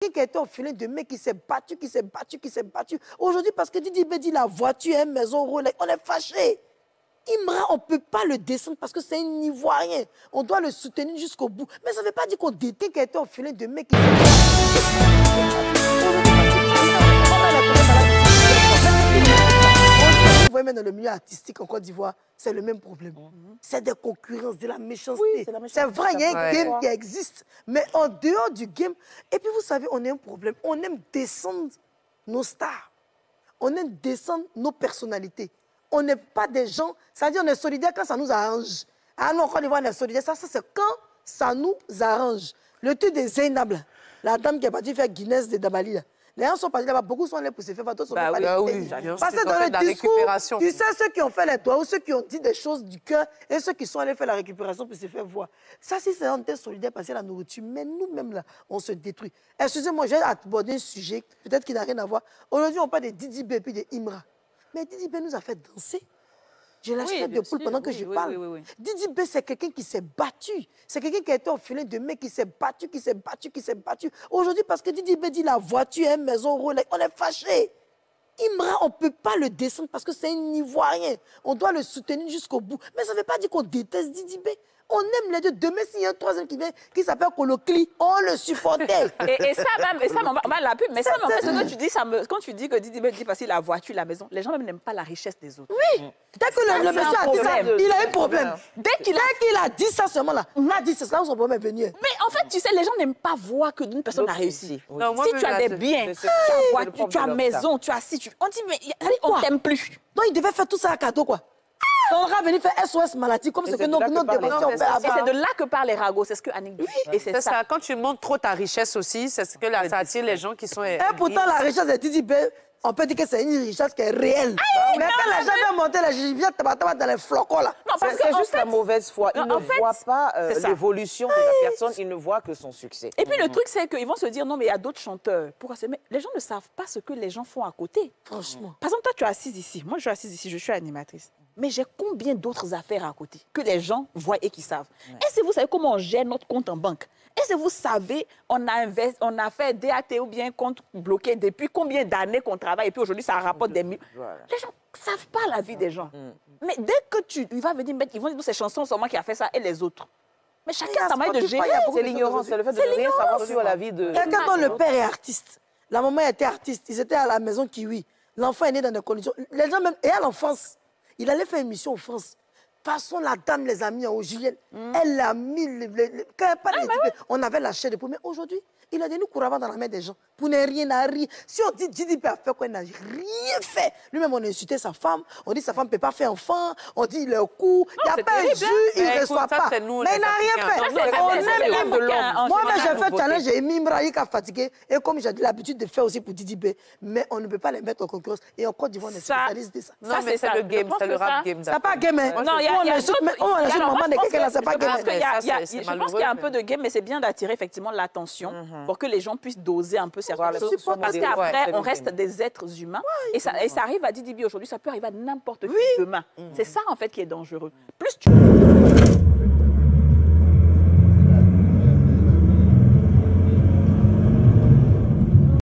Qui a été orphelin de mec qui s'est battu, qui s'est battu, qui s'est battu. Aujourd'hui, parce que Didi B dit la voiture, une maison, Rolex, on est fâché. Imra, on ne peut pas le descendre parce que c'est un Ivoirien. On doit le soutenir jusqu'au bout. Mais ça ne veut pas dire qu'on déteste qui a été orphelin de mec qui s'est battu. Vous voyez même dans le milieu artistique en Côte d'Ivoire, c'est le même problème. C'est des concurrences, de la méchanceté. Oui, c'est vrai, il y a un game qui existe. Mais en dehors du game, et puis vous savez, on a un problème. On aime descendre nos stars. On aime descendre nos personnalités. On n'est pas des gens, c'est-à-dire on est solidaire quand ça nous arrange. Ah non, quand on est solidaire, ça c'est quand ça nous arrange. Le truc des Zainab, la dame qui est partie faire Guinness de Dabali, là. Les gens sont partis là-bas, beaucoup sont allés pour se faire, d'autres sont pas allés. Parce que dans le discours, tu sais, ceux qui ont fait les doigts ou ceux qui ont dit des choses du cœur et ceux qui sont allés faire la récupération pour se faire voir. Ça, si c'est on était solidaire parce que la nourriture, mais nous-mêmes là, on se détruit. Excusez-moi, j'ai abordé un sujet, peut-être qu'il n'a rien à voir. Aujourd'hui, on parle de Didi B et puis de Imra. Mais Didi B nous a fait danser. J'ai lâché de poule pendant que je parle. Didi B, c'est quelqu'un qui s'est battu. C'est quelqu'un qui a été orphelin de mec qui s'est battu, qui s'est battu, qui s'est battu. Aujourd'hui, parce que Didi B dit la voiture, une maison, Rolex, on est fâché. Imra, on ne peut pas le descendre parce que c'est un Ivoirien. On doit le soutenir jusqu'au bout. Mais ça ne veut pas dire qu'on déteste Didi B. On aime les deux. Demain, s'il y a un troisième qui vient, qui s'appelle Kolokli, on le supportait. Et ça, même, la pub, mais ça, en fait, ce que tu dis, quand tu dis que Didi B dit passer la voiture, la maison, les gens même n'aiment pas la richesse des autres. Oui. Dès que le monsieur a dit ça, il a un problème. Dès qu'il a dit ça seulement là, il a dit c'est là où son problème est venu. Mais en fait, tu sais, les gens n'aiment pas voir que d'une personne a réussi. Oui. Non, si tu as des biens, tu as voiture, tu as maison, tu as si, on dit, mais on t'aime plus. Donc il devait faire tout ça à cadeau, quoi. On va venir faire SOS maladie comme ce que nos dépensiers ont fait avant. C'est de là que parle les ragots, c'est ce que Annick dit. Et c'est ça. Quand tu montres trop ta richesse aussi, c'est ce que ça attire les gens qui sont... Et pourtant, la richesse de Didi B, on peut dire que c'est une richesse qui est réelle. Mais quand les gens viennent monter les gens viennent dans les flocons là. Non, parce que c'est juste la mauvaise foi. Ils ne voient pas l'évolution de la personne, ils ne voient que son succès. Et puis le truc, c'est qu'ils vont se dire, non, mais il y a d'autres chanteurs. Pourquoi mais les gens ne savent pas ce que les gens font à côté. Franchement. Par exemple, toi, tu es assise ici. Moi, je suis assise ici, je suis animatrice. Mais j'ai combien d'autres affaires à côté que les gens voient et qui savent. Est-ce que vous savez comment on gère notre compte en banque? Est-ce que vous savez, on a fait DAT ou bien compte bloqué depuis combien d'années qu'on travaille et puis aujourd'hui, ça rapporte des millions. Les gens ne savent pas la vie des gens. Mais dès que il va venir mettre, ils vont dire ces chansons, c'est moi qui a fait ça et les autres. Mais chacun a sa manière de gérer. C'est l'ignorance, c'est le fait de ne rien savoir sur la vie de... Quelqu'un dont le père est artiste, la maman était artiste, ils étaient à la maison Kiwi. L'enfant est né dans des conditions... Les gens même... Et à l'enfance, il allait faire une mission en France. Façon, la dame les a mis en Julienne. Elle a mis... On avait la chair de poule. Mais aujourd'hui, il a donné couramment dans la main des gens. Pour ne rien à rien. Si on dit Didi peut faire quoi, il n'a rien fait. Lui-même, on a insulté sa femme. On dit sa femme ne peut pas faire enfant. On dit le coup. Il n'y a pas un jus, il ne reçoit pas. Mais il n'a rien fait. On aime de l'homme. Moi-même, j'ai fait challenge. J'ai mis Imraïk à fatiguer. Et comme j'ai l'habitude de faire aussi pour Didi B. Mais on ne peut pas les mettre en concurrence. Et en Côte d'Ivoire, on est spécialiste de ça. Non, mais c'est le game, c'est le rap game. C'est pas game. Non, on insulte maman de quelqu'un là, c'est pas game. Je pense qu'il y a un peu de game, mais c'est bien d'attirer effectivement l'attention pour que les gens puissent doser un peu certaines choses. Parce qu'après, on reste des êtres humains. Et ça arrive à Didi B aujourd'hui, ça peut arriver à n'importe qui demain. C'est ça, en fait, qui est dangereux. Plus tu...